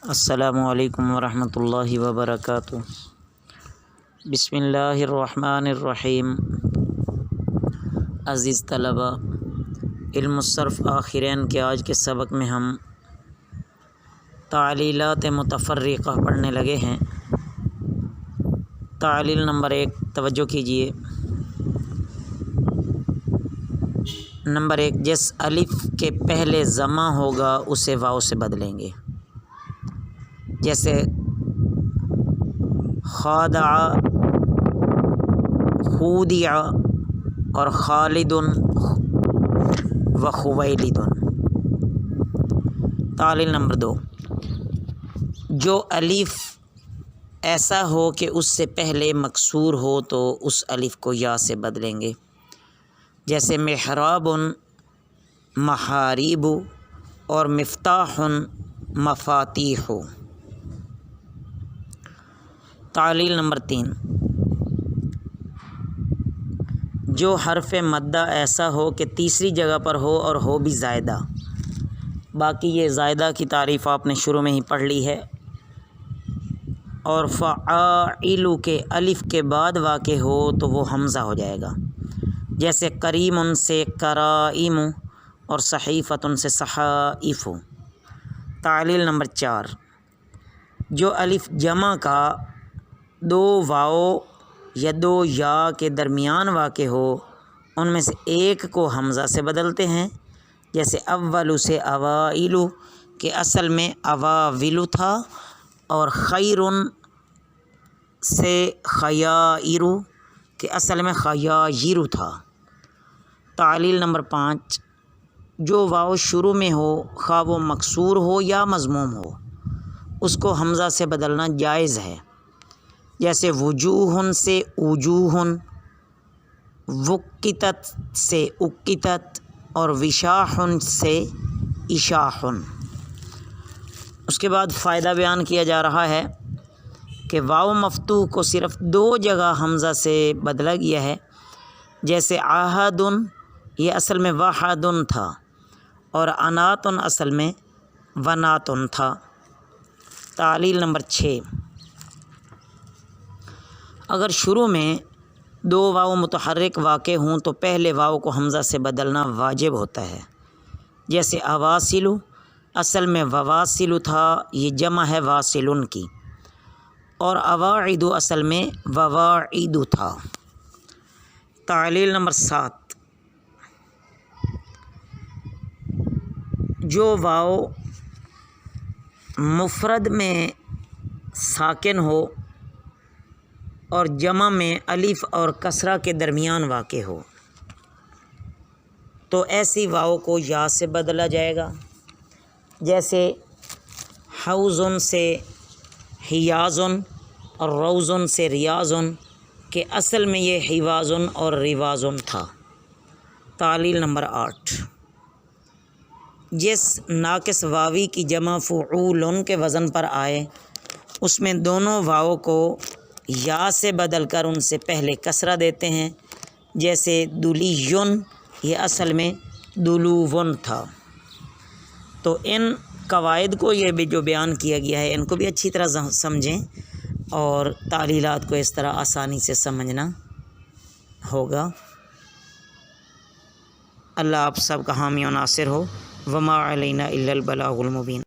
السلام علیکم ورحمۃ اللہ وبرکاتہ۔ بسم اللہ الرحمن الرحیم۔ عزیز طلبہ، علم الصرف آخرین کے آج کے سبق میں ہم تعلیلات متفرقہ پڑھنے لگے ہیں۔ تعلیل نمبر 1 توجہ کیجیے۔ نمبر 1، جس الف کے پہلے ضمہ ہوگا اسے واو سے بدلیں گے، جیسے خادع، خودع اور خالد و خویلد۔ تعلیل نمبر 2، جو الف ایسا ہو کہ اس سے پہلے مکسور ہو تو اس الف کو یا سے بدلیں گے، جیسے محراب، محاریب اور مفتاح، مفاتیح۔ تعلیل نمبر 3، جو حرف مدہ ایسا ہو کہ تیسری جگہ پر ہو اور ہو بھی زائدہ۔ باقی یہ زائدہ کی تعریف آپ نے شروع میں ہی پڑھ لی ہے۔ اور فعائل کے الف کے بعد واقع ہو تو وہ حمزہ ہو جائے گا، جیسے کریم سے کرائم اور صحیفۃ سے صحائف۔ تعلیل نمبر 4، جو الف جمع کا 2 واو یا 2 یا کے درمیان واقع ہو ان میں سے ایک کو حمزہ سے بدلتے ہیں، جیسے اول سے اوائل کہ اصل میں اواول تھا، اور خیر سے خیائر کہ اصل میں خیائر تھا۔ تعلیل نمبر 5، جو واو شروع میں ہو خواہ وہ مکسور ہو یا مضموم ہو اس کو حمزہ سے بدلنا جائز ہے، جیسے وجوہ سے وجوہ، وقتت سے اقتت اور وشاح سے اشاح۔ اس کے بعد فائدہ بیان کیا جا رہا ہے کہ واو مفتوح کو صرف 2 جگہ حمزہ سے بدلا گیا ہے، جیسے عہد یہ اصل میں وحد تھا، اور انات اصل میں ونات تھا۔ تعلیل نمبر 6، اگر شروع میں 2 واو متحرک واقع ہوں تو پہلے واو کو حمزہ سے بدلنا واجب ہوتا ہے، جیسے اواصل اصل میں وواصل تھا، یہ جمع ہے واصلن کی، اور اواعد اصل میں وواعد تھا۔ تعلیل نمبر 7، جو واو مفرد میں ساکن ہو اور جمع میں الف اور کسرہ کے درمیان واقع ہو تو ایسی واو کو یا سے بدلا جائے گا، جیسے حوض سے حیاض اور روض سے ریاض کہ اصل میں یہ حواض اور رواض تھا۔ تعلیل نمبر 8، جس ناقص واوی کی جمع فعول کے وزن پر آئے اس میں دونوں واو کو یا سے بدل کر ان سے پہلے کسرہ دیتے ہیں، جیسے دلیون یہ اصل میں دلوون تھا۔ تو ان قواعد کو یہ بھی جو بیان کیا گیا ہے ان کو بھی اچھی طرح سمجھیں، اور تعلیلات کو اس طرح آسانی سے سمجھنا ہوگا۔ اللہ آپ سب کا حامی و ناصر ہو۔ وما علینا الا البلاغ المبین۔